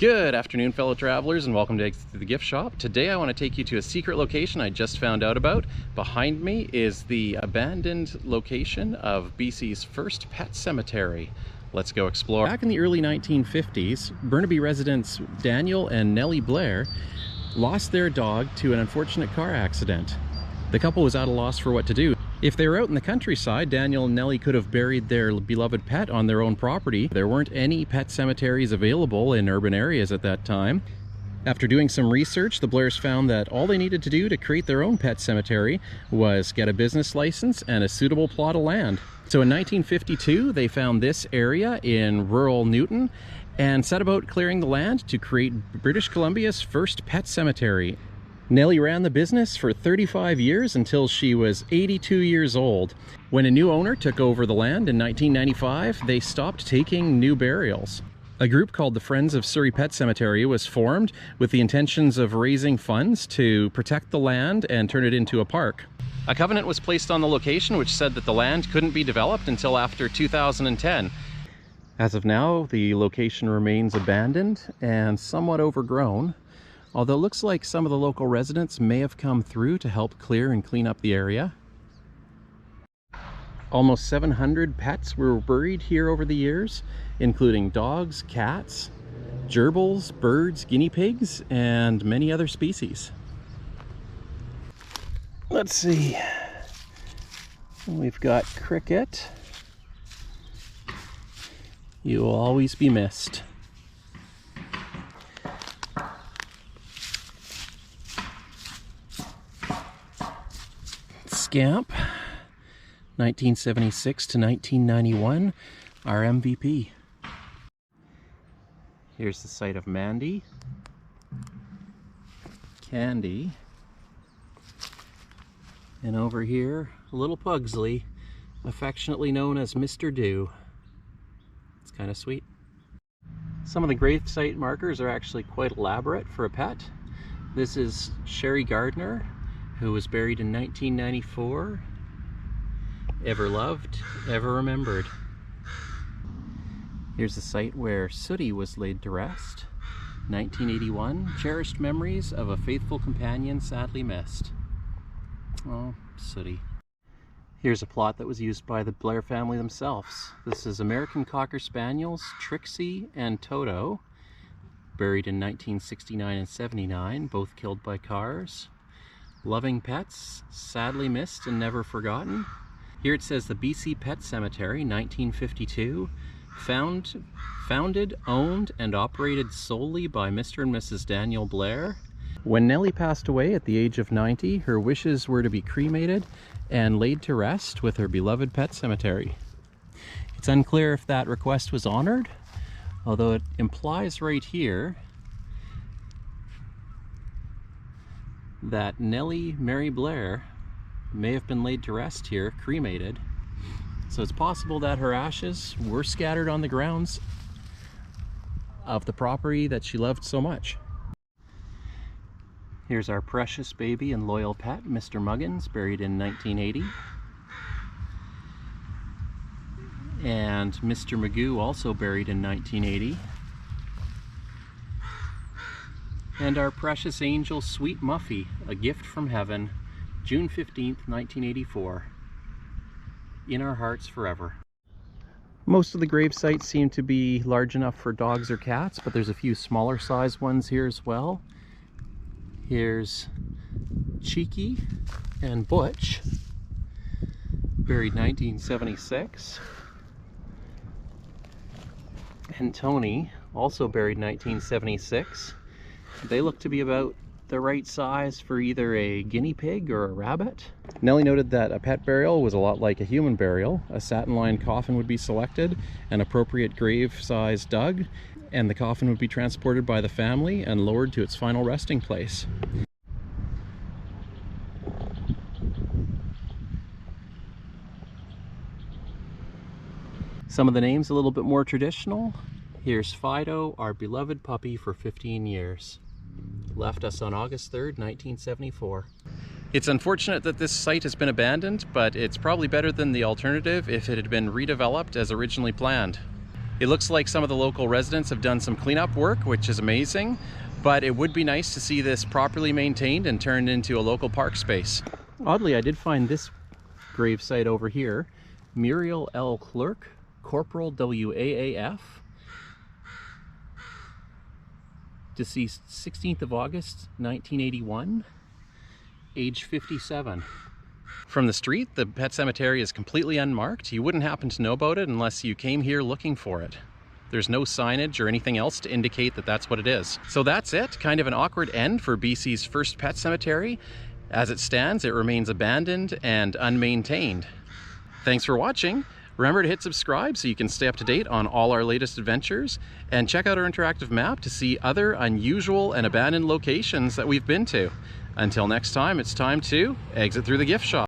Good afternoon, fellow travelers, and welcome to the gift shop. Today I want to take you to a secret location I just found out about. Behind me is the abandoned location of BC's first pet cemetery. Let's go explore. Back in the early 1950s, Burnaby residents Daniel and Nellie Blair lost their dog to an unfortunate car accident. The couple was at a loss for what to do. If they were out in the countryside, Daniel and Nellie could have buried their beloved pet on their own property. There weren't any pet cemeteries available in urban areas at that time. After doing some research, the Blairs found that all they needed to do to create their own pet cemetery was get a business license and a suitable plot of land. So in 1952, they found this area in rural Newton and set about clearing the land to create British Columbia's first pet cemetery. Nellie ran the business for 35 years until she was 82 years old. When a new owner took over the land in 1995, they stopped taking new burials. A group called the Friends of Surrey Pet Cemetery was formed with the intentions of raising funds to protect the land and turn it into a park. A covenant was placed on the location which said that the land couldn't be developed until after 2010. As of now, the location remains abandoned and somewhat overgrown, although it looks like some of the local residents may have come through to help clear and clean up the area. Almost 700 pets were buried here over the years, including dogs, cats, gerbils, birds, guinea pigs, and many other species. Let's see. We've got cricket. You will always be missed. Scamp, 1976 to 1991, our MVP. Here's the site of Mandy, Candy, and over here, little Pugsley, affectionately known as Mr. Dew. It's kind of sweet. Some of the gravesite markers are actually quite elaborate for a pet. This is Sherry Gardner, who was buried in 1994, ever loved, ever remembered. Here's the site where Sooty was laid to rest, 1981, cherished memories of a faithful companion sadly missed. Oh, Sooty. Here's a plot that was used by the Blair family themselves. This is American Cocker Spaniels, Trixie and Toto, buried in 1969 and 79, both killed by cars. Loving pets, sadly missed and never forgotten. Here it says the BC Pet Cemetery, 1952, founded, owned, and operated solely by Mr. and Mrs. Daniel Blair. When Nellie passed away at the age of 90, her wishes were to be cremated and laid to rest with her beloved pet cemetery. It's unclear if that request was honored, although it implies right here that Nellie Mary Blair may have been laid to rest here, cremated. So it's possible that her ashes were scattered on the grounds of the property that she loved so much. Here's our precious baby and loyal pet, Mr. Muggins, buried in 1980. And Mr. Magoo, also buried in 1980. And our precious angel, Sweet Muffy, a gift from heaven, June 15th, 1984. In our hearts forever. Most of the grave sites seem to be large enough for dogs or cats, but there's a few smaller size ones here as well. Here's Cheeky and Butch, buried 1976. And Tony, also buried 1976. They look to be about the right size for either a guinea pig or a rabbit. Nellie noted that a pet burial was a lot like a human burial. A satin-lined coffin would be selected, an appropriate grave size dug, and the coffin would be transported by the family and lowered to its final resting place. Some of the names a little bit more traditional. Here's Fido, our beloved puppy for 15 years. Left us on August 3rd, 1974. It's unfortunate that this site has been abandoned, but it's probably better than the alternative if it had been redeveloped as originally planned. It looks like some of the local residents have done some cleanup work, which is amazing, but it would be nice to see this properly maintained and turned into a local park space. Oddly, I did find this gravesite over here. Muriel L. Clerk, Corporal WAAF, deceased 16th of August 1981, age 57. From the street, the pet cemetery is completely unmarked. You wouldn't happen to know about it unless you came here looking for it. There's no signage or anything else to indicate that that's what it is. So that's it, kind of an awkward end for BC's first pet cemetery. As it stands, it remains abandoned and unmaintained. Thanks for watching. Remember to hit subscribe so you can stay up to date on all our latest adventures, and check out our interactive map to see other unusual and abandoned locations that we've been to. Until next time, it's time to exit through the gift shop.